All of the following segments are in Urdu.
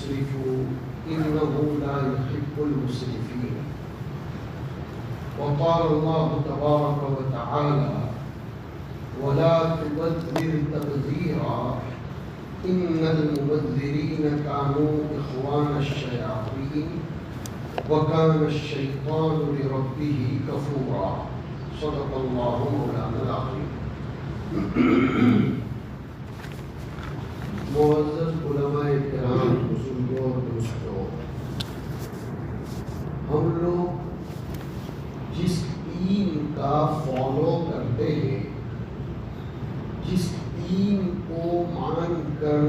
تسرفوا إنه لا يحب المسرفين. وقال الله تبارك وتعالى ولا تبذر تبذيرا إن المبذرين كانوا إخوان الشياطين وكان الشيطان لربه كفورا. صدق الله مولانا العظيم. معزز علماء کرام، بزرگوں اور دوستوں، ہم لوگ جس دین کا فالو کرتے ہیں، جس دین کو مان کر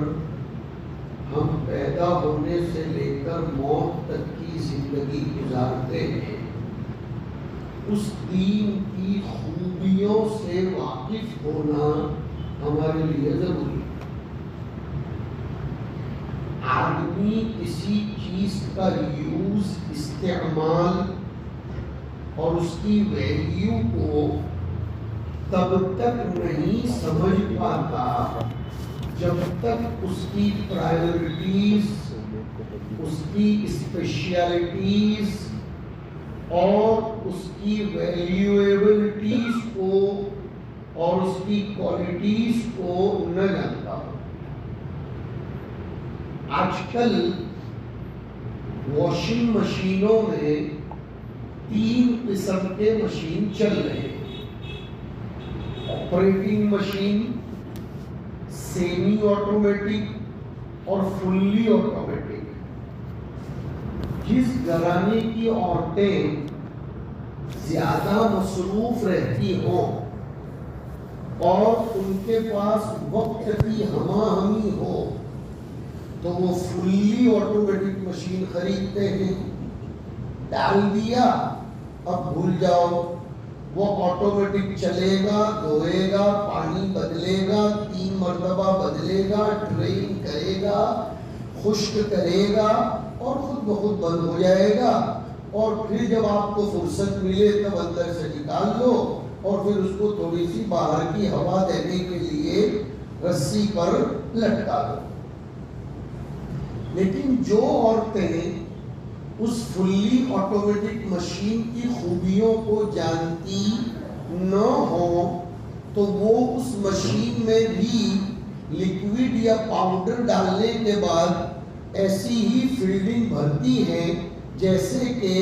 ہم پیدا ہونے سے لے کر موت تک کی زندگی گزارتے ہیں، اس دین کی خوبیوں سے واقف ہونا ہمارے لیے ضروری ہے۔ آدمی کسی چیز کا یوز، استعمال اور اس کی ویلیو کو تب تک نہیں سمجھ پاتا جب تک اس کی پرائیورٹیز، اس کی اسپیشلٹیز اور اس کی ویلیویبلٹیز کو اور اس کی کوالٹیز کو نہ جانتا ہو۔ آج کل واشنگ مشینوں میں 3 قسم کے مشین چل رہے ہیں: آپریٹنگ مشین، سیمی آٹومیٹک اور فلی آٹومیٹک۔ جس گھرانے کی عورتیں زیادہ مصروف رہتی ہوں اور ان کے پاس وقت کی ہمہ ہمی ہو تو وہ فلی آٹومیٹک مشین خریدتے ہیں۔ ڈال دیا، اب بھول جاؤ، وہ آٹومیٹک چلے گا، دھوئے گا، پانی بدلے گا، 3 مرتبہ بدلے گا، ڈرین کرے گا، خشک کرے گا اور خود بخود بند ہو جائے گا، اور پھر جب آپ کو فرصت ملے تب اندر سے نکال لو اور پھر اس کو تھوڑی سی باہر کی ہوا دینے کے لیے رسی پر لٹکا دو۔ لیکن جو عورتیں اس فلی آٹومیٹک مشین کی خوبیوں کو جانتی نہ ہوں تو وہ اس مشین میں بھی لیکوڈ یا پاؤڈر ڈالنے کے بعد ایسی ہی فیلڈنگ بھرتی ہیں جیسے کہ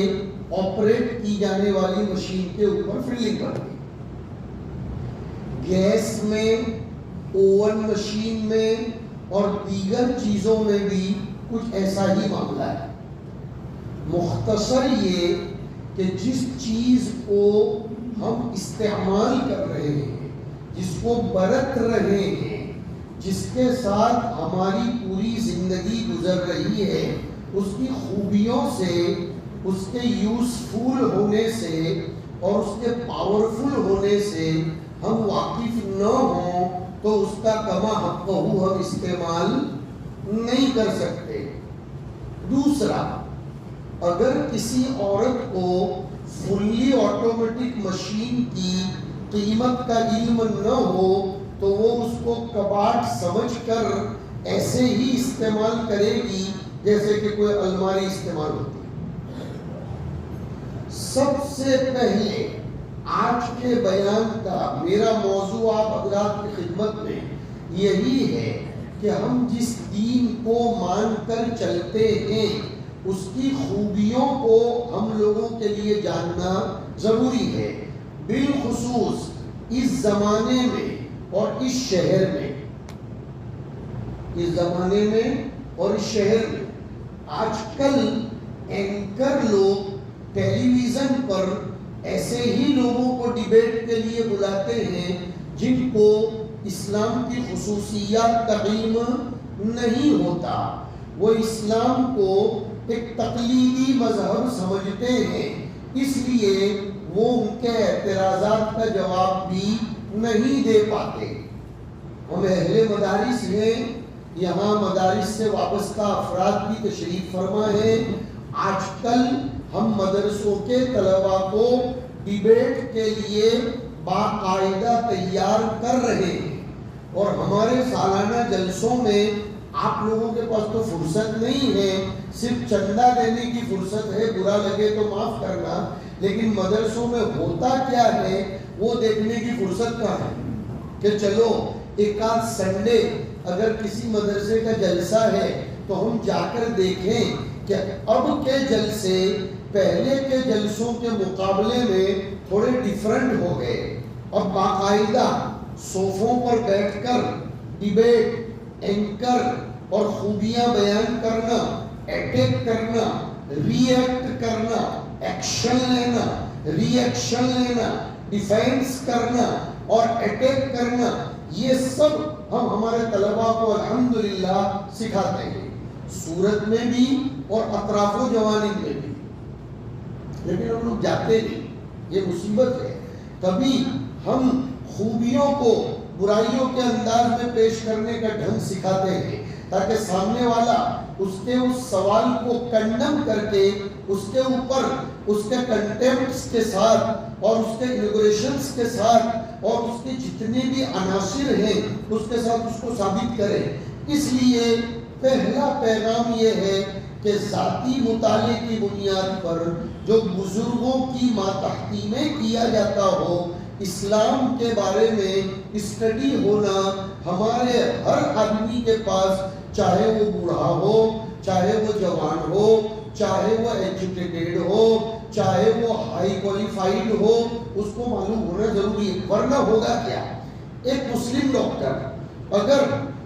آپریٹ کی جانے والی مشین کے اوپر فیلڈنگ بھرتی۔ گیس میں، اوون مشین میں اور دیگر چیزوں میں بھی کچھ ایسا ہی معاملہ ہے۔ مختصر یہ کہ جس چیز کو ہم استعمال کر رہے ہیں، جس کو برت رہے ہیں، جس کے ساتھ ہماری پوری زندگی گزر رہی ہے، اس کی خوبیوں سے، اس کے یوزفل ہونے سے اور اس کے پاورفل ہونے سے ہم واقف نہ ہوں تو اس کا کما حق ہم استعمال نہیں کر سکتے۔ دوسرا، اگر کسی عورت کو فلی آٹومیٹک مشین کی قیمت کا علم نہ ہو تو وہ اس کو کباڑ سمجھ کر ایسے ہی استعمال کرے گی جیسے کہ کوئی الماری استعمال ہوتی ہے۔ سب سے پہلے آج کے بیان کا میرا موضوع آپ حضرات کی خدمت میں یہی ہے کہ ہم جس دین کو مان کر چلتے ہیں اس کی خوبیوں کو ہم لوگوں کے لیے جاننا ضروری ہے، بالخصوص اس زمانے میں اور اس شہر میں۔ اس زمانے میں اور اس شہر میں آج کل اینکر لوگ ٹیلی ویژن پر ایسے ہی لوگوں کو ڈیبیٹ کے لیے بلاتے ہیں جن کو اسلام کی خصوصیات کا علم نہیں ہوتا۔ وہ اسلام کو ایک تقلیدی مذہب سمجھتے ہیں، اس لیے وہ ان کے اعتراضات کا جواب بھی نہیں دے پاتے۔ ہم اہل مدارس ہیں، یہاں مدارس سے وابستہ افراد بھی تشریف فرما ہیں۔ آج کل ہم مدرسوں کے طلباء کو ڈیبیٹ کے لیے باقاعدہ تیار کر رہے ہیں، اور ہمارے سالانہ جلسوں میں آپ لوگوں کے پاس تو فرصت نہیں ہے، صرف چندہ دینے کی فرصت ہے، برا لگے تو معاف کرنا، لیکن مدرسوں میں ہوتا کیا ہے وہ دیکھنے کی فرصت کہاں ہے کہ چلو ایک آدھ سنڈے اگر کسی مدرسے کا جلسہ ہے تو ہم جا کر دیکھیں کہ اب کے جلسے پہلے کے جلسوں کے مقابلے میں تھوڑے ڈیفرنٹ ہو گئے. اب باقاعدہ صوفوں پر بیٹھ کر ڈیبیٹ، اینکر اور خوبیاں بیان کرنا، اٹیک کرنا، ری ایکٹ کرنا، ایکشن لینا، ری ایکشن لینا، ڈیفینس کرنا اور اٹیک کرنا، یہ سب ہم ہمارے طلباء کو الحمدللہ سکھاتے ہیں، سورت میں بھی اور اطراف و جوانب میں بھی. لیکن ہم لوگ جاتے نہیں، یہ مصیبت ہے. کبھی ہم خوبیوں کو برائیوں کے انداز میں پیش کرنے کا ڈھنگ سکھاتے ہیں تاکہ سامنے والا اس کے اس سوال کو کنڈم کر کے اس کے اوپر اس کے کنٹیمپٹس کے ساتھ اور اس کے انوگریشنز کے ساتھ اور اس کے جتنے بھی عناصر ہیں اس کے ساتھ اس کو ثابت کرے. اس لیے پہلا پیغام یہ ہے کہ ذاتی مطالعے کی بنیاد پر جو بزرگوں کی ماتحتی میں کیا جاتا ہو، اسلام کے بارے میں اسٹڈی ہونا ہمارے ہر آدمی کے پاس، چاہے وہ بوڑھا ہو، چاہے وہ جوان ہو، چاہے وہ ایجوکیٹڈ ہو، چاہے وہ ہائی کوالیفائیڈ ہو، اس کو معلوم ہونا ضروری ہے. ورنہ ہوگا کیا؟ ایک مسلم ڈاکٹر اگر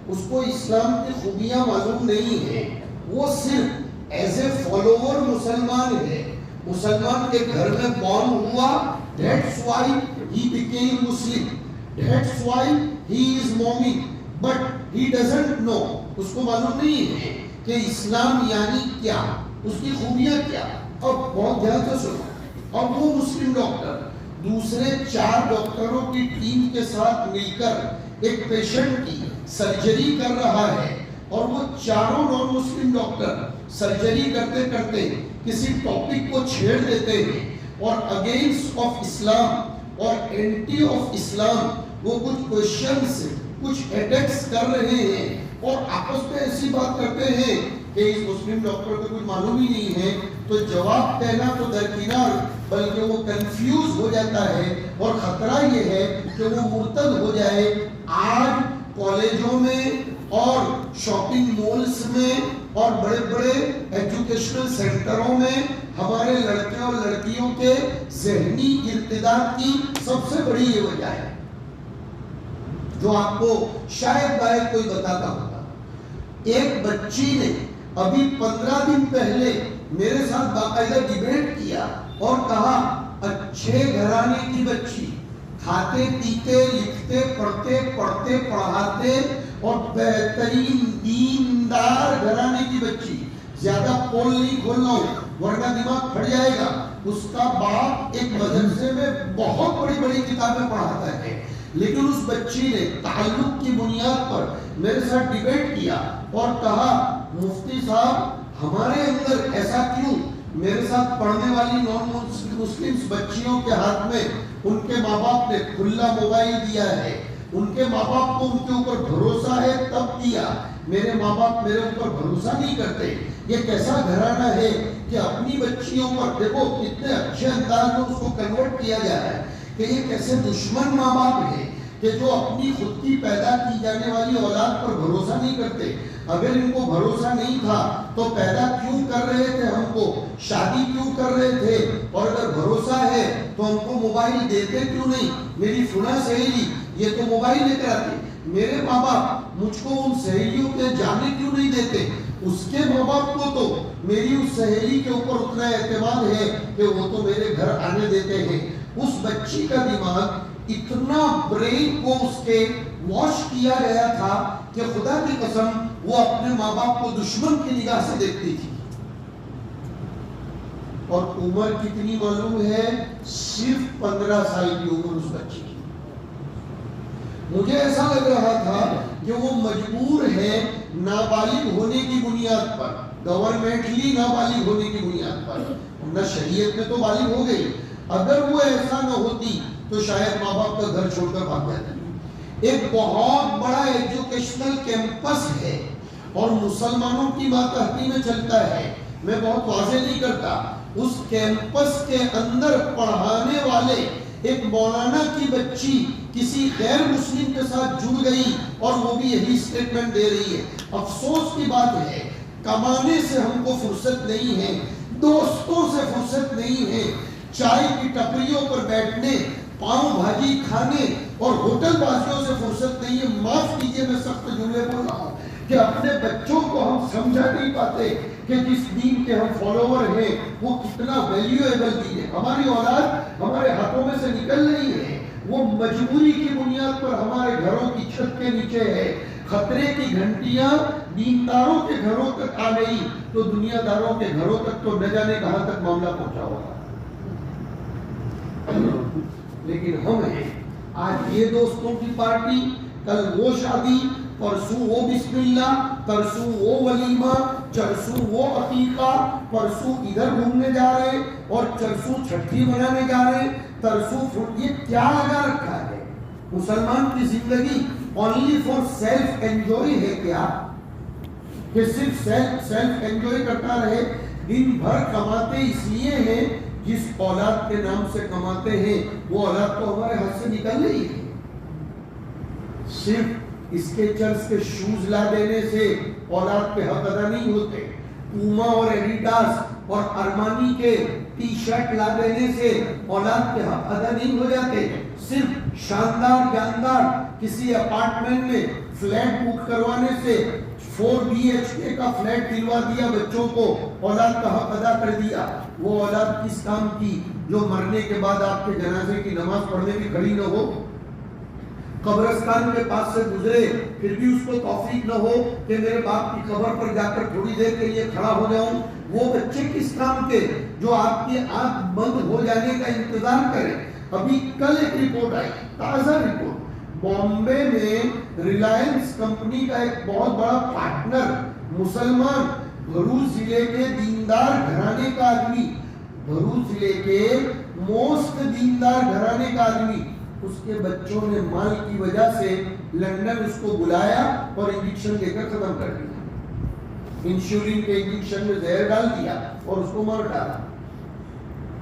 اس کو اسلام کی خوبیاں معلوم نہیں ہیں، وہ صرف ایز اے فالوور مسلمان ہے، مسلمان کے گھر میں بورن ہوا، that's why he became Muslim, that's why he is مومن، but he doesn't know، اس کو معلوم نہیں ہے کہ اسلام یعنی کیا، اس کی خوبیاں کیا. اب بہت دھیان سے سنو، اب وہ مسلم ڈاکٹر دوسرے 4 ڈاکٹروں کی ٹیم کے ساتھ مل کر ایک پیشنٹ کی سرجری کر رہا ہے، اور وہ چاروں نان مسلم ڈاکٹر سرجری کرتے کرتے کسی ٹاپک کو چھیڑ دیتے ہیں اور اگینسٹ آف اسلام اور اینٹی آف اسلام وہ کچھ کوشچنز، کچھ اٹیکس کر رہے ہیں اور آپس میں ایسی بات کرتے ہیں کہ اس مسلم ڈاکٹر کو کچھ معلوم ہی نہیں ہے، تو جواب دینا تو درکنار بلکہ وہ کنفیوز ہو جاتا ہے اور خطرہ یہ ہے کہ وہ مرتد ہو جائے. آج کالجوں میں اور شاپنگ مالز میں اور بڑے بڑے ایجوکیشنل سینٹروں میں ہمارے لڑکے اور لڑکیوں کے ذہنی ارتداد کی سب سے بڑی یہ وجہ ہے جو آپ کو شاید باید کوئی بتاتا ہوگا. ایک بچی نے ابھی 15 دن پہلے میرے ساتھ باقاعدہ ڈیبیٹ کیا اور کہا اچھے گھرانے کی بچی، کھاتے پیتے لکھتے پڑھتے پڑھاتے اور بہترین دیندار گھرانے کی بچی، زیادہ پول نہیں کھولنا ہو ورنہ دماغ پھٹ جائے گا. اس کا باپ ایک مدرسے میں بہت بڑی بڑی کتابیں پڑھاتا ہے، لیکن اس بچی نے تعلق کی بنیاد پر میرے ساتھ ڈیبیٹ کیا اور کہا مفتی صاحب ہمارے اندر ایسا کیوں؟ میرے ساتھ پڑھنے والی نان مسلم بچیوں کے ہاتھ میں ان کے ماں باپ نے کھلا موبائل دیا ہے، ان کے ماں باپ کو ان کے اوپر بھروسہ ہے تب دیا، میرے ماں باپ میرے اوپر بھروسہ نہیں کرتے. یہ کیسا گھرانہ ہے کہ اپنی بچیوں پر دیکھو کتنے اچھے انداز میں اس کو کنورٹ کیا جا رہا ہے کہ یہ کیسے دشمن ماں باپ ہے کہ جو اپنی خود کی پیدا کی جانے والی اولاد پر بھروسہ نہیں کرتے. اگر ان کو بھروسہ نہیں تھا تو پیدا کیوں کر رہے تھے ہم کو، شادی کیوں کر رہے تھے، اور اگر بھروسہ ہے تو ہم کو موبائل دیتے کیوں نہیں؟ میری فلاں سہیلی یہ تو موبائل لے کر آتی، میرے ماں باپ مجھ کو ان سہیلیوں کے جانے کیوں نہیں دیتے؟ اس کے ماں باپ کو تو میری اس سہیلی کے اوپر اتنا اعتماد ہے کہ وہ تو میرے گھر آنے دیتے ہیں. اس بچی کا دماغ اتنا برین کو اس کے واش کیا گیا تھا کہ خدا کی قسم وہ اپنے ماں باپ کو دشمن کی نگاہ سے دیکھتی تھی. اور عمر کتنی معلوم ہے؟ صرف 15 سال کی عمر اس بچی کی. مجھے ایسا لگ رہا تھا کہ وہ مجبور ہے نابالغ ہونے کی بنیاد پر، گورنمنٹلی نابالغ ہونے کی بنیاد پر، نہ شریعت میں تو بالغ ہو گئی. اگر وہ ایسا نہ ہوتی تو شاید ماں باپ کا گھر چھوڑ کر بھاگ جاتی. ایک بہت بڑا ایجوکیشنل کیمپس ہے اور مسلمانوں کی ماتحتی میں چلتا ہے. میں بہت واضح نہیں کرتا. اس کیمپس کے اندر پڑھانے والے ایک مولانا کی بچی کسی غیر مسلم کے ساتھ جڑ گئی اور وہ بھی یہی سٹیٹمنٹ دے رہی ہے. افسوس کی بات ہے کمانے سے ہم کو فرصت نہیں ہے, دوستوں سے فرصت نہیں ہے, چائے کی ٹپریوں پر بیٹھنے, پاؤں بھاجی کھانے اور ہوٹل بازیوں سے فرصت نہیں ہے. معاف کیجئے میں سخت جملے بول رہا ہوں کہ اپنے بچوں کو ہم سمجھا نہیں پاتے کہ جس دین کے ہم فالوور ہیں وہ کتنا ویلیویبل دین ہے. ہماری اولاد ہمارے ہاتھوں میں سے نکل رہی ہے, وہ مجبوری کی بنیاد پر ہمارے گھروں کی چھت کے نیچے ہے. خطرے کی گھنٹیاں دینداروں کے گھروں تک آ گئی تو دنیا داروں کے گھروں تک تو نہ جانے کہاں تک معاملہ پہنچا ہوگا. لیکن ہم ہیں آج یہ دوستوں کی پارٹی, کل وہ شادی, پرسوں وہ بسم اللہ, پرسوں وہ ولیمہ, چرسوں وہ عقیقہ, پرسوں ادھر گھومنے جا رہے اور چرسوں چھٹی منانے جا رہے, ترسوں یہ کیا لگا رکھا ہے؟ مسلمان کی زندگی only for self enjoy ہے کیا کہ صرف self enjoy کرتا رہے؟ دن بھر کماتے اس لیے ہیں جس اولاد کے نام سے کماتے ہیں وہ اولاد تو ہمارے ہاتھ سے نکل رہی ہے. صرف اس کے چرچ کے شوز لا دینے سے اولاد کے حق ادا نہیں ہوتے. پوما اور ایڈیڈاس اور ارمانی کے ٹی شرٹ لا دینے سے اولاد کے حق ادا نہیں ہو جاتے. صرف شاندار جاندار کسی اپارٹمنٹ میں فلیٹ بک کروانے سے 4 BHK کا فلیٹ دلوا دیا بچوں کو, اولاد کا حق ادا کر دیا. وہ اولاد کس کام کی جو مرنے کے بعد آپ کے جنازے کی نماز پڑھنے کی کھڑی نہ ہو, قبرستان کے پاس سے گزرے پھر بھی اس کو توفیق نہ ہو کہ میرے باپ کی قبر پر جا کر تھوڑی دیر کے لیے کھڑا ہو جاؤں. وہ بچے کس کام کے جو آپ کی آنکھ بند ہو جانے کا انتظار کریں. ابھی کل ایک رپورٹ آئی, تازہ رپورٹ, بامبے میں ریلائنس کمپنی کا ایک بہت بڑا پارٹنر مسلمان بھروچ ضلع کے دیندار گھرانے کا آدمی, بھروچ ضلع کے موسٹ دیندار گھرانے کا آدمی, اس کے بچوں نے مال کی وجہ سے لندن اس کو بلایا اور انجیکشن دے کر ختم کر دیا. انشولین کے انجیکشن میں زہر ڈال دیا اور اس کو مار ڈالا.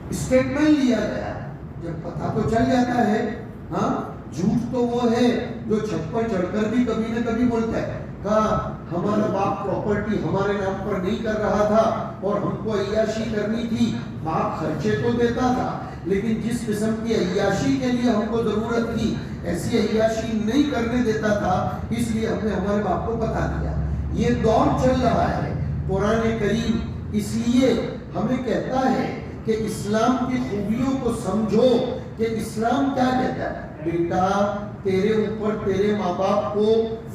اسٹیٹمنٹ لیا گیا. جب پتہ تو چل جاتا ہے, ہاں جھوٹ تو وہ ہے جو چھت پر چڑھ کر بھی کبھی نہ کبھی بولتا ہے کہا ہمارا باپ پراپرٹی ہمارے نام پر نہیں کر رہا تھا اور ہم کو عیاشی کرنی تھی. باپ خرچے تو دیتا تھا لیکن جس قسم کی عیاشی کے لیے ہم کو ضرورت تھی ایسی عیاشی نہیں کرنے دیتا تھا, اس لیے ہم نے ہمارے باپ کو بتا دیا. یہ دور چل رہا ہے. قرآن کریم اس لیے ہمیں کہتا ہے کہ اسلام کی خوبیوں کو سمجھو کہ اسلام کیا کہتا ہے. بیٹا تیرے اوپر تیرے ماں باپ کو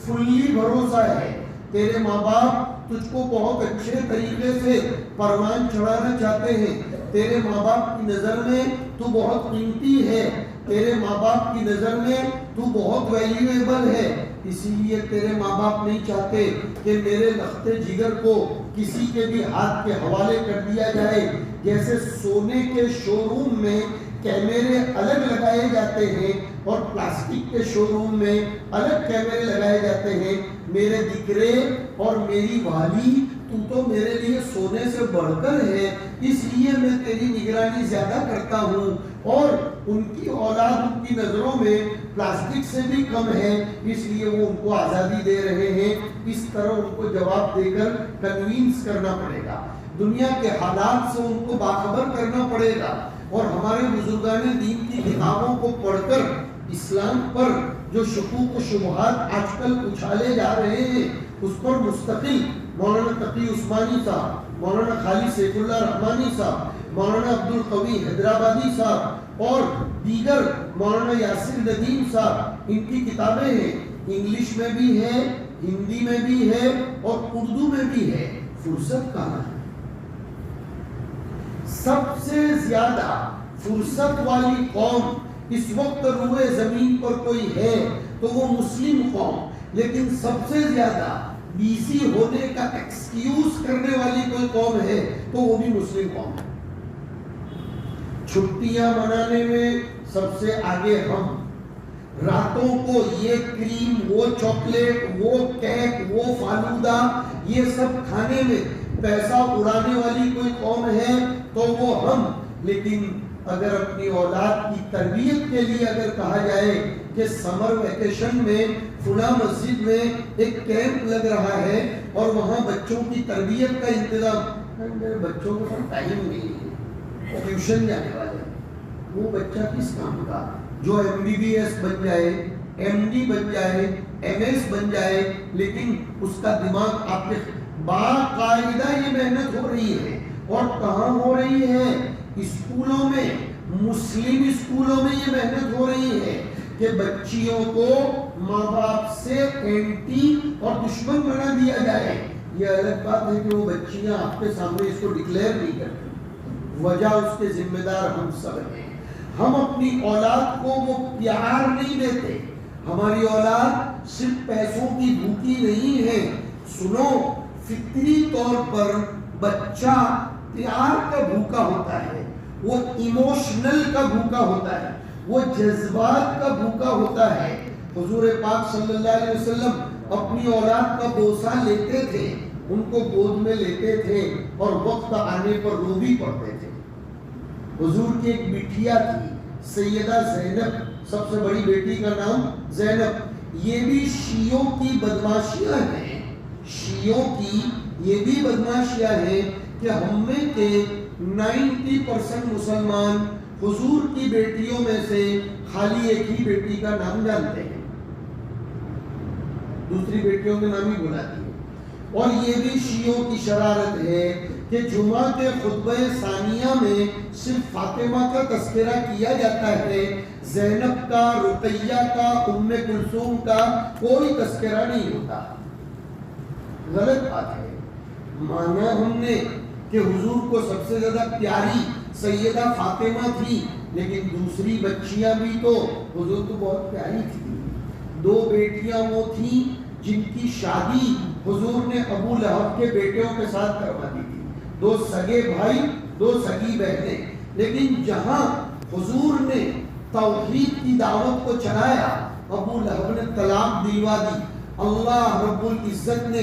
فلی بھروسہ ہے, تیرے ماں باپ تجھ کو بہت اچھے طریقے سے پروان چڑھانا چاہتے ہیں, تیرے ماں باپ کی نظر میں تو بہت قیمتی ہے, تیرے ماں باپ کی نظر میں تو بہت ویلیویبل ہے. اسی لیے تیرے ماں باپ نہیں چاہتے کہ میرے لخت جگر کو کسی کے بھی ہاتھ کے حوالے کر دیا جائے. جیسے سونے کے شو روم میں کیمرے الگ لگائے جاتے ہیں اور پلاسٹک کے شو روم میں الگ کیمرے لگائے جاتے ہیں, میرے دکرے اور میری والی تو میرے لیے سونے سے بڑھ کر ہے, اس لیے میں تیری نگرانی زیادہ کرتا ہوں. اور ان کی اولاد ان کی نظروں میں پلاسٹک سے بھی کم ہے, اس لیے وہ ان کو آزادی دے رہے ہیں. اس طرح ان کو جواب دے کر کنوینس کرنا پڑے گا, دنیا کے حالات سے ان کو باخبر کرنا پڑے گا. اور ہمارے بزرگان دین کی کتابوں کو پڑھ کر اسلام پر جو شکوک و شبہات آج کل اچھالے جا رہے ہیں اس پر مستقل مولانا تقی عثمانی صاحب, مولانا خالد سیف اللہ رحمانی صاحب, مولانا عبد القوی حیدرآبادی صاحب اور دیگر مولانا یاسر ندیم صاحب, ان کی کتابیں ہیں. انگلش میں بھی ہے, ہندی میں بھی ہے اور اردو میں بھی ہے. فرصت کہاں ہے؟ سب سے زیادہ فرصت والی قوم اس وقت روئے زمین پر کوئی ہے تو وہ مسلم قوم, لیکن سب سے زیادہ بیزی ہونے کا ایکسکیوز کرنے والی کوئی قوم ہے تو وہ بھی مسلم قوم ہے. چھٹیاں منانے میں سب سے آگے ہم, راتوں کو یہ کریم، وہ چاکلیٹ، وہ کیک، وہ فالودہ، یہ سب کھانے میں پیسہ اڑانے والی کوئی قوم ہے تو وہ ہم. لیکن اگر اپنی اولاد کی تربیت کے لیے اگر کہا جائے کہ سمر ویکیشن میں فلاں مسجد میں ایک کیمپ لگ رہا ہے اور وہاں بچوں کی تربیت کا انتظام، میرے بچوں کو ٹائم نہیں ہے، ٹیوشن جانے والے، وہ بچہ کس کام کا جو MBBS بن جائے، MD بن جائے، MS بن جائے، لیکن اس کا دماغ آپ کے باقاعدہ یہ محنت ہو رہی ہے. اور کہاں ہو رہی ہے؟ اسکولوں میں، مسلم اسکولوں میں یہ محنت ہو رہی ہے کہ بچیوں کو ماں باپ سے اینٹی اور دشمن بنا دیا جائے. یہ الگ بات ہے کہ وہ بچیاں آپ کے سامنے اس کو ڈکلیئر نہیں کرتی، وجہ اس کے ذمہ دار ہم سب ہیں. ہم اپنی اولاد کو وہ پیار نہیں دیتے. ہماری اولاد صرف پیسوں کی بھوکی نہیں ہے. سنو، فطری طور پر بچہ پیار کا بھوکا ہوتا ہے، وہ ایموشنل کا بھوکا ہوتا ہے، وہ جذبات کا بھوکا ہوتا ہے. حضور پاک صلی اللہ علیہ وسلم اپنی اولاد کا بوسہ لیتے تھے، ان کو گود میں لیتے تھے اور وقت آنے پر رو بھی پڑتے تھے. حضور کی ایک بٹھیا تھی سیدہ زینب، سب سے بڑی بیٹی کا نام زینب. یہ بھی شیعوں کی بدماشیاں ہیں، شیعوں کی یہ بھی بدماشیاں ہیں کہ ہم میں کے 90% مسلمان حضور کی بیٹیوں میں سے خالی ایک ہی بیٹی کا نام جانتے ہیں، دوسری بیٹیوں کے نام ہی بلاتی ہیں. اور یہ بھی شیعوں کی شرارت ہے کہ جمعہ کے خطبہ ثانیہ میں صرف فاطمہ کا تذکرہ کیا جاتا ہے، زینب کا، رقیہ کا، ام کلثوم کا کوئی تذکرہ نہیں ہوتا. غلط بات ہے. مانا ہم نے کہ حضور کو سب سے زیادہ پیاری سیدہ فاطمہ تھی، لیکن دوسری بچیاں بھی تو حضور کو بہت پیاری تھی. 2 بیٹیاں وہ تھیں جن کی شادی حضور نے ابو لہب کے بیٹوں کے ساتھ کروا دی تھی. 2 سگے بھائی، 2 سگی بہنیں. لیکن جہاں حضور نے توحید کی دعوت کو چلایا، ابو لہب نے طلاق دلوا دی. اللہ رب العزت نے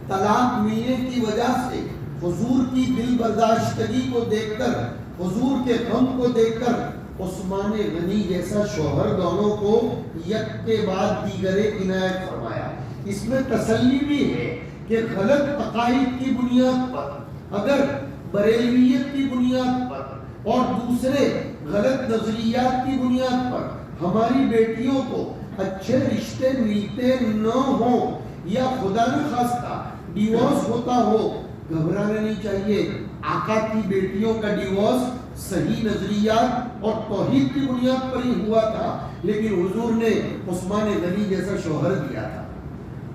طلاق ملنے کی وجہ سے حضور کی دل برداشتگی کو دیکھ کر، حضور کے غم کو دیکھ کر عثمان غنی جیسا شوہر دونوں کو یک کے بعد دیگرے عنایت فرمایا. اس میں تسلی بھی ہے کہ غلط عقائد کی بنیاد پر، اگر بریلویت کی بنیاد پر اور دوسرے غلط نظریات کی بنیاد پر ہماری بیٹیوں کو اچھے رشتے ملتے نہ ہوں یا خدا نہ خواستہ ڈیورس ہوتا ہو، گھبرانا نہیں چاہیے. آقا کی بیٹیوں کا ڈیورس صحیح نظریات اور توحید کی بنیاد پر ہی ہوا تھا، لیکن حضور نے عثمان غنی جیسا شوہر دیا تھا.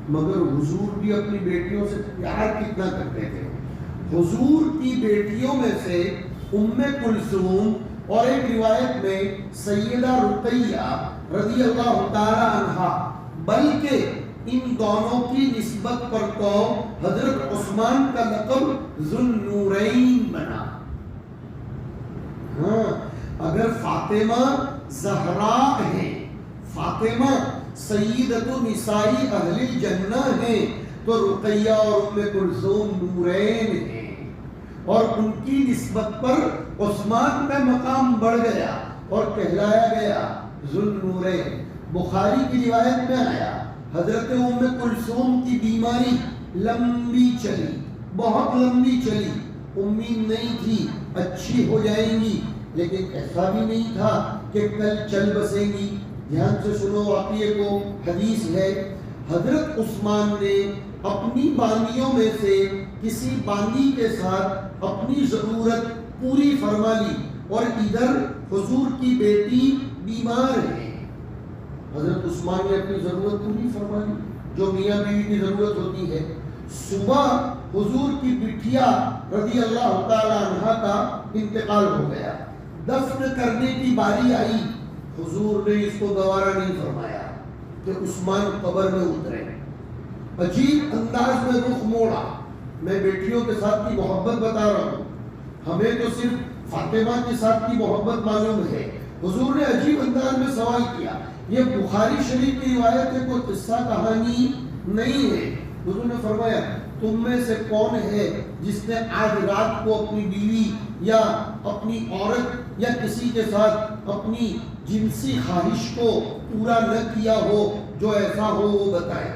مگر حضور بھی اپنی بیٹیوں سے پیار کتنا کرتے تھے. حضور کی بیٹیوں میں سے ام کلثوم اور ایک روایت میں سیدہ رقیہ رضی اللہ تعالی عنہا، بلکہ ان دونوں کی نسبت پر تو حضرت عثمان کا لقب ذو النورین بنا. ہاں، اگر فاطمہ زہراء ہے، فاطمہ سیدۃ نساء اہل الجنہ ہے، تو رقیہ اور ام کلثوم نورین ہیں، اور ان کی نسبت پر عثمان کا مقام بڑھ گیا اور کہلایا گیا ذو النورین. بخاری کی روایت میں آیا حضرت ام کلثوم کی بیماری لمبی چلی، بہت لمبی چلی. امید نہیں تھی اچھی ہو جائیں گی، لیکن ایسا بھی نہیں تھا کہ کل چل بسیں گی. دھیان سے سنو واقعے کو، حدیث ہے حضرت عثمان نے اپنی باندیوں میں سے کسی باندی کے ساتھ اپنی ضرورت پوری فرما لی، اور ادھر حضور کی بیٹی بیمار ہے. حضرت عثمان نے اپنی ضرورت پوری فرما لی جو میاں بیوی کی ضرورت ہوتی ہے. صبح حضور کی بٹھیا رضی اللہ تعالی عنہ کا انتقال ہو گیا. دفن کرنے کی باری آئی، حضور نے اس کو گوارا نہیں فرمایا کہ عثمان قبر میں اترے. عجیب انداز میں رخ موڑا. میں بیٹیوں کے ساتھ کی محبت بتا رہا ہوں، ہمیں تو صرف فاطمہ کے ساتھ کی محبت معلوم ہے. حضور نے عجیب انداز میں سوال کیا، یہ بخاری شریف کی روایت ہے، کوئی قصہ کہانی نہیں ہے۔ حضور نے فرمایا تم میں سے کون ہے جس نے آج رات کو اپنی بیوی یا اپنی عورت یا کسی کے ساتھ اپنی جنسی خواہش کو پورا نہ کیا ہو، جو ایسا ہو وہ بتائے۔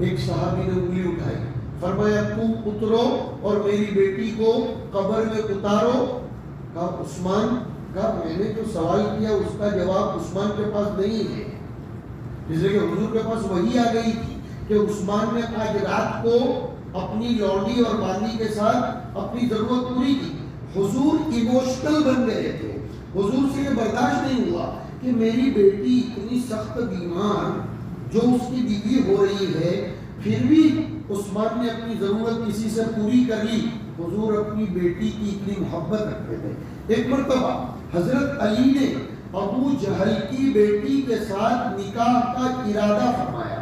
ایک صحابی نے انگلی اٹھائی، فرمایا تم اترو اور میری بیٹی کو قبر میں اتارو۔ کہا عثمان، کہا میں نے جو سوال کیا اس کا جواب عثمان کے پاس نہیں ہے، اس لیے کہ حضور کے پاس وحی آ گئی تھی کہ عثمان نے آج رات کو اپنی لونڈی اور باندی کے ساتھ اپنی ضرورت پوری کی۔ حضور ایموشنل بن گئے تھے، حضور سے یہ برداشت نہیں ہوا کہ میری بیٹی اتنی سخت بیمار جو اس کی بیوی ہو رہی ہے، پھر بھی عثمان نے اپنی ضرورت کسی سے پوری کر لی۔ حضور اپنی بیٹی کی اتنی محبت رکھتے تھے۔ ایک مرتبہ حضرت علی نے ابو جہل کی بیٹی کے ساتھ نکاح کا ارادہ فرمایا،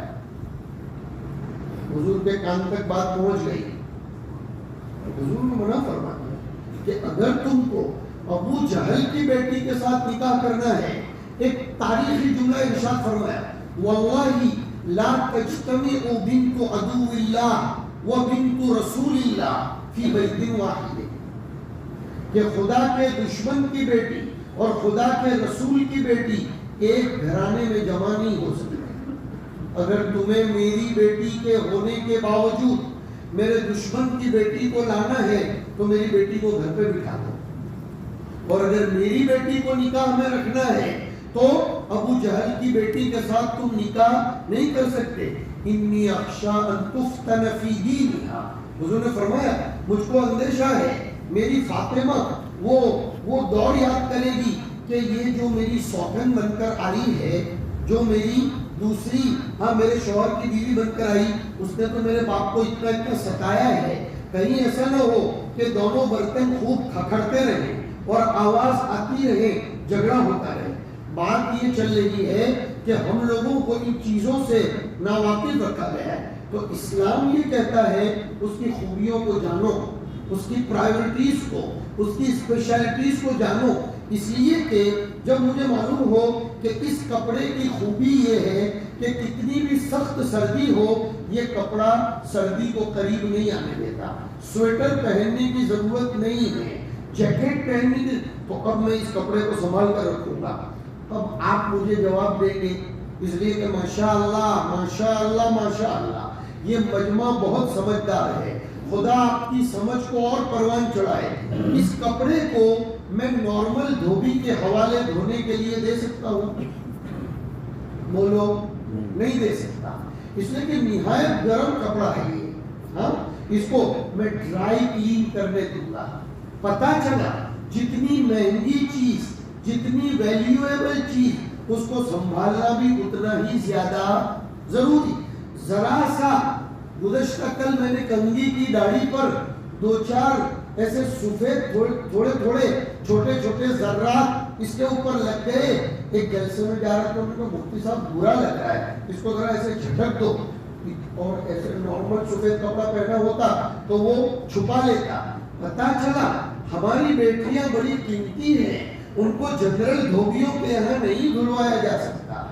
حضور کے کان تک بات پہنچ گئی، حضور نے منع فرما دیا کہ اگر تم کو ابو جہل کی بیٹی کے ساتھ نکاح کرنا ہے، ایک تاریخی جملہ ارشاد فرمایا واللہ لا تجتمع بنت عدو اللہ و بنت رسول اللہ فی بیت واحد، کہ خدا کے دشمن کی بیٹی اور خدا کے رسول کی بیٹی ایک گھرانے میں جمع نہیں ہو سکتی۔ اگر تمہیں میری بیٹی کے ہونے کے باوجود میرے دشمن کی بیٹی کو لانا ہے تو میری بیٹی کو گھر پہ بٹھا دو، اور اگر میری بیٹی کو نکاح میں رکھنا ہے تو ابو جہل کی بیٹی کے ساتھ تم نکاح نہیں کر سکتے۔ انی اخشی ان تفتن فی دینہا، حضور نے فرمایا مجھ کو اندیشہ ہے میری فاطمہ وہ دور یاد کرے گی کہ یہ جو میری سوگن بن کر آئی ہے، جو میری دوسری میرے شوہر کی بیوی بن کر آئی، اس نے تو میرے باپ کو اتنا ستایا ہے، کہیں ایسا نہ ہو کہ دونوں برتن خوب کھکھڑتے رہیں اور آواز آتی رہے، جھگڑا ہوتا رہے۔ بات یہ چل رہی ہے کہ ہم لوگوں کو ان چیزوں سے ناواقف رکھا گیا ہے، تو اسلام یہ کہتا ہے اس کی خوبیوں کو جانو، اس کی پرائیورٹیز کو، اس کی اسپیشلٹیز کو جانو، اس لیے کہ جب مجھے معلوم ہو کہ اس کپڑے کی خوبی یہ ہے کہ کتنی بھی سخت سردی ہو یہ کپڑا سردی کو قریب نہیں آنے دیتا، سویٹر پہننے کی ضرورت نہیں ہے، جیکٹ پہننے کی، تو اب میں اس کپڑے کو سنبھال کر رکھوں گا۔ اب آپ مجھے جواب دیں گے، اس لیے کہ ماشاءاللہ ماشاءاللہ ماشاءاللہ یہ مجمع بہت سمجھدار ہے، خدا آپ کی سمجھ کو اور پروان چڑھائے۔ اس کپڑے کو میں نارمل دھوبی کے حوالے دھونے کے لیے دے سکتا ہوں؟ بولو، نہیں دے سکتا، اس لیے کہ نہایت گرم کپڑا ہے یہ، ہاں اس کو میں ڈرائی کلین کرنے دوں گا۔ پتہ چلا جتنی مہنگی چیز، جتنی ویلیویبل چیز، اس کو سنبھالنا بھی اتنا ہی زیادہ ضروری۔ ذرا سا گزشتہ کل میں نے کنگھی کی داڑھی پر دو چار ایسے سفید تھوڑے تھوڑے چھوٹے چھوٹے ذرات اس کے اوپر لگ گئے، ایک جلسے میں جا رہا تھا، انہوں نے مفتی صاحب برا لگ رہا ہے، اس کو ذرا ایسے جھٹک دو، اور ایسے نارمل سفید کپڑا پہنا ہوتا تو وہ چھپا لیتا۔ پتہ چلا ہماری بیٹیاں بڑی قیمتی ہیں، ان کو جنرل دھوبیوں کے یہاں نہیں دھلوایا جا سکتا،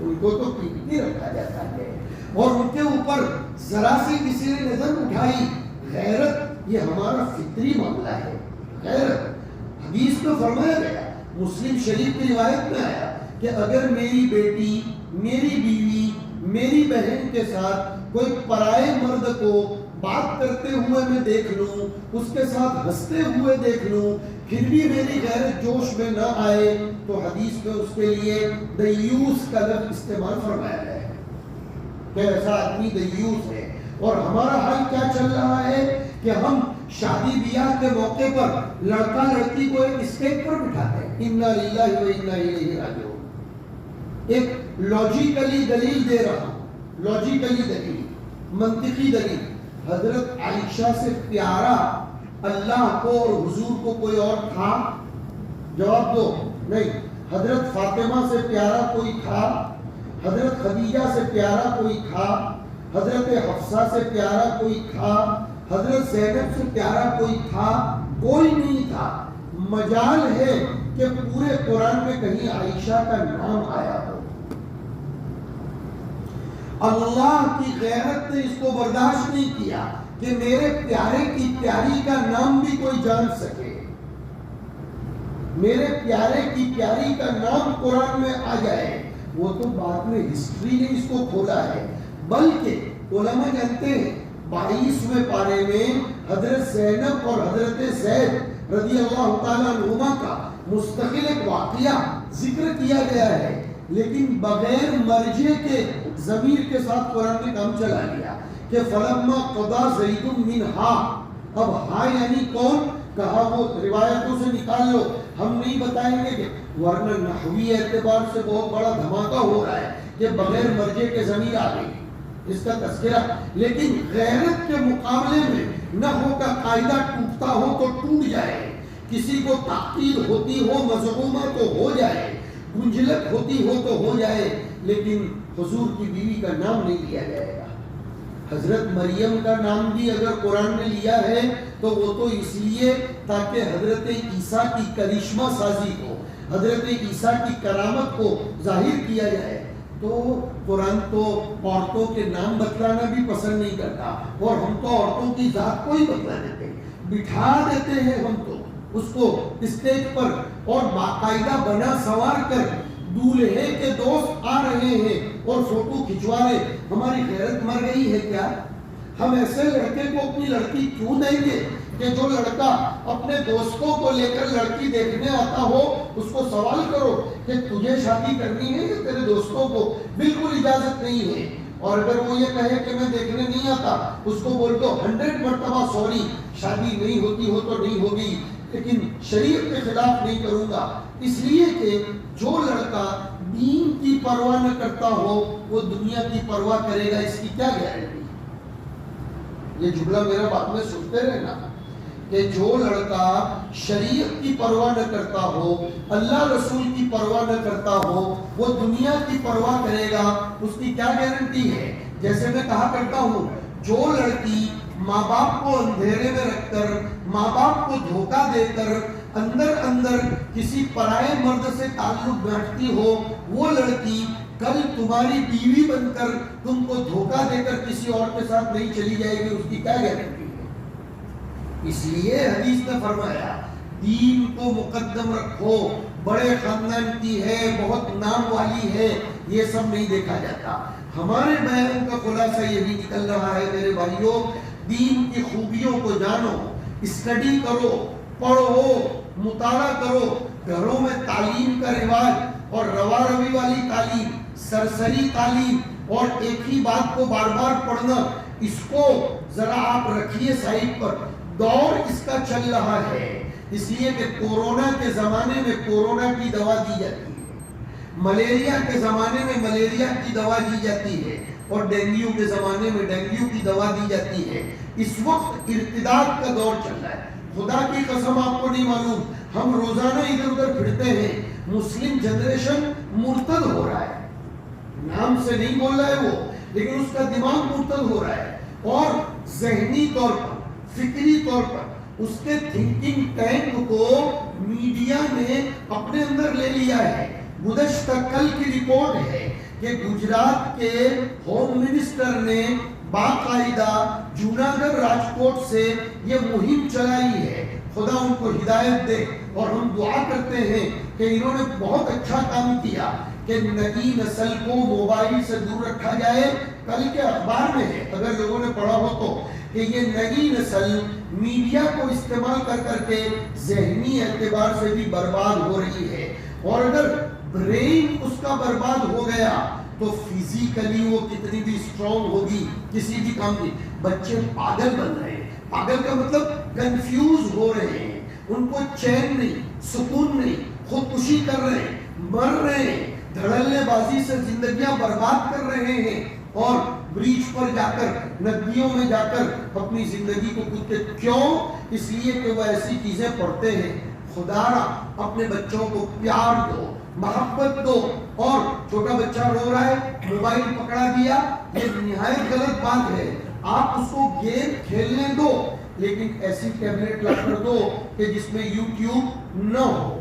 ان کو تو قیمتی رکھا جاتا ہے، اور ان کے اوپر ذرا سی کسی نے نظر اٹھائی، غیرت یہ ہمارا فطری معاملہ ہے۔ غیرت حدیث میں فرمایا گیا، مسلم شریف کی روایت میں آیا کہ اگر میری بیٹی، میری بیوی، میری بہن کے ساتھ کوئی پرائے مرد کو بات کرتے ہوئے میں دیکھ لوں، اس کے ساتھ ہنستے ہوئے دیکھ لوں، پھر بھی میری غیرت جوش میں نہ آئے، تو حدیث میں اس کے لیے دیوس کا لفظ استعمال فرمایا گیا ہے کہ ایسا آدمی دیوس ہے۔ اور ہمارا حال کیا چل رہا ہے کہ ہم شادی بیاہ کے موقع پر لڑکا لڑکی کو ایک اسٹیج پر بٹھاتے ہیں، انا للہ و انا الیہ راجعون۔ ایک لاجیکلی دلیل دے رہا ہوں، لاجیکلی دلیل، منطقی دلیل، حضرت عائشہ سے پیارا اللہ کو اور حضور کو کوئی اور تھا؟ جواب دو، نہیں۔ حضرت فاطمہ سے پیارا کوئی تھا؟ حضرت خدیجہ سے پیارا کوئی تھا؟ حضرت حفصہ سے پیارا کوئی تھا؟ حضرت زینب سے پیارا کوئی تھا؟ کوئی نہیں تھا۔ مجال ہے کہ پورے قرآن میں کہیں عائشہ کا نام آیا ہو. اللہ کی غیرت نے اس کو برداشت نہیں کیا کہ میرے پیارے کی پیاری کا نام بھی کوئی جان سکے, میرے پیارے کی پیاری کا نام قرآن میں آ جائے. وہ تو بعد میں ہسٹری نے اس کو کھولا ہے, بلکہ علماء کہتے ہیں 22ویں پارے میں حضرت زینب اور حضرت زید رضی اللہ تعالیٰ عنہما کا مستقل ایک واقعہ ذکر کیا گیا ہے, لیکن بغیر مرجع کے ضمیر کے ساتھ قرآن نے کام چلا لیا کہ فلما قضا زید منہا. اب ہاں یعنی کون کہا, وہ روایتوں سے نکال لو, ہم نہیں بتائیں گے کہ ورنہ نحوی اعتبار سے بہت بڑا دھماکہ ہو رہا ہے کہ بغیر مرجع کے ضمیر آ گئی اس کا تذکرہ. لیکن غیرت کے مقابلے میں نحو کا قاعدہ ٹوٹتا ہو تو ٹوٹ جائے, کسی کو تاکید ہوتی ہو مظلومہ تو ہو جائے, گنجلک ہوتی ہو تو ہو جائے, لیکن حضور کی بیوی کا نام نہیں لیا جائے گا. حضرت مریم کا نام بھی اگر قرآن نے لیا ہے تو وہ تو اس لیے تاکہ حضرت عیسیٰ کی کرشمہ سازی کو, حضرت عیسیٰ کی کرامت کو ظاہر کیا جائے. تو قرآن تو عورتوں کے نام بتلانا بھی پسند نہیں کرتا, اور ہم تو عورتوں کی ذات کو ہی بتلا دیتے, بٹھا دیتے ہیں ہم تو اس کو اسٹیج پر, اور باقاعدہ بنا سوار کر دولہے کے دوست آ رہے ہیں اور فوٹو کھنچوا رہے. ہماری غیرت مر گئی ہے کیا؟ ہم ایسے لڑکے کو اپنی لڑکی کیوں دیں گے کہ جو لڑکا اپنے دوستوں کو لے کر لڑکی دیکھنے آتا ہو اس کو سوال کرو کہ تجھے شادی کرنی ہے یا تیرے دوستوں کو؟ بالکل اجازت نہیں ہے. اور اگر وہ یہ کہے کہ میں دیکھنے نہیں آتا, اس کو بول دو 100 مرتبہ سوری, شادی نہیں ہوتی ہو تو نہیں ہوگی, لیکن شریعت کے خلاف نہیں کروں گا. اس لیے کہ جو لڑکا دین کی پرواہ نہ کرتا ہو وہ دنیا کی پرواہ کرے گا, اس کی کیا گارنٹی؟ یہ جملہ میرا بات میں سنتے رہنا کہ جو لڑکا شریعت کی پرواہ نہ کرتا ہو, اللہ رسول کی پرواہ نہ کرتا ہو, وہ دنیا کی پرواہ کرے گا, اس کی کیا گارنٹی ہے؟ جیسے میں کہا کرتا ہوں, جو لڑکی ماں باپ کو اندھیرے میں رکھ کر, ماں باپ کو دھوکہ دے کر اندر اندر کسی پرائے مرد سے تعلق بیٹھتی ہو, وہ لڑکی کل تمہاری بیوی بن کر تم کو دھوکہ دے کر کسی اور کے ساتھ نہیں چلی جائے گی, اس کی کیا گارنٹی ہے؟ اس لیے حدیث نے فرمایا دین کو مقدم رکھو, بڑے خاندان کی ہے, بہت نام والی ہے, یہ سب نہیں دیکھا جاتا. ہمارے بیان کا خلاصہ یہ بھی نکل رہا ہے میرے بھائیوں, دین کی خوبیوں کو جانو, اسٹڈی کرو, پڑھو, مطالعہ کرو. گھروں میں تعلیم کا رواج اور روا روی والی تعلیم, سرسری تعلیم اور ایک ہی بات کو بار بار پڑھنا, اس کو ذرا آپ رکھیے سائڈ پر. دور اس کا چل رہا ہے اس لیے کہ کورونا کے زمانے میں کورونا کی دوا دی جاتی ہے, ملیریا کے زمانے میں ملیریا کی دوا دی جاتی ہے, اور ڈینگیو کے زمانے میں ڈینگیو کی دوا دی جاتی ہے. اس وقت ارتداد کا دور چل رہا ہے. خدا کی قسم آپ کو نہیں معلوم, ہم روزانہ ادھر ادھر پھرتے ہیں, مسلم جنریشن مرتد ہو رہا ہے. نام سے نہیں بول رہا ہے وہ, لیکن اس کا دماغ مرتد ہو رہا ہے, اور ذہنی طور پر, فکری طور پر اس کے تھنکنگ ٹینک کو میڈیا نے اپنے اندر لے لیا ہے. گزشتہ کل کی رپورٹ ہے کہ گجرات کے ہوم منسٹر نے باقاعدہ جوناگڑھ راجکوٹ سے یہ مہم چلائی ہے. خدا ان کو ہدایت دے, اور ہم دعا کرتے ہیں کہ انہوں نے بہت اچھا کام کیا کہ نئی نسل کو موبائل سے دور رکھا جائے. کل کے اخبار میں ہے, اگر لوگوں نے پڑھا ہو تو, کہ یہ نئی نسل میڈیا کو استعمال کر کر کے ذہنی اعتبار سے بھی برباد ہو رہی ہے, اور اگر برین اس کا برباد ہو گیا تو فزیکلی وہ کتنی بھی اسٹرانگ ہوگی کسی بھی کام کی. بچے پاگل بن رہے ہیں, پاگل کا مطلب کنفیوز ہو رہے ہیں, ان کو چین نہیں, سکون نہیں, خودکشی کر رہے ہیں, مر رہے ہیں, دھڑلے بازی سے زندگیاں برباد کر رہے ہیں, اور بریچ پر جا کر, ندیوں میں جا کر اپنی زندگی کو کودتے. کیوں؟ اس لیے کہ وہ ایسی چیزیں پڑھتے ہیں. خدا را اپنے بچوں کو پیار دو, محبت دو. اور چھوٹا بچہ رو رہا ہے, موبائل پکڑا دیا, یہ نہایت غلط بات ہے. آپ اس کو گیم کھیلنے دو, لیکن ایسی ٹیبلٹ لا کر دو کہ جس میں یوٹیوب نہ ہو,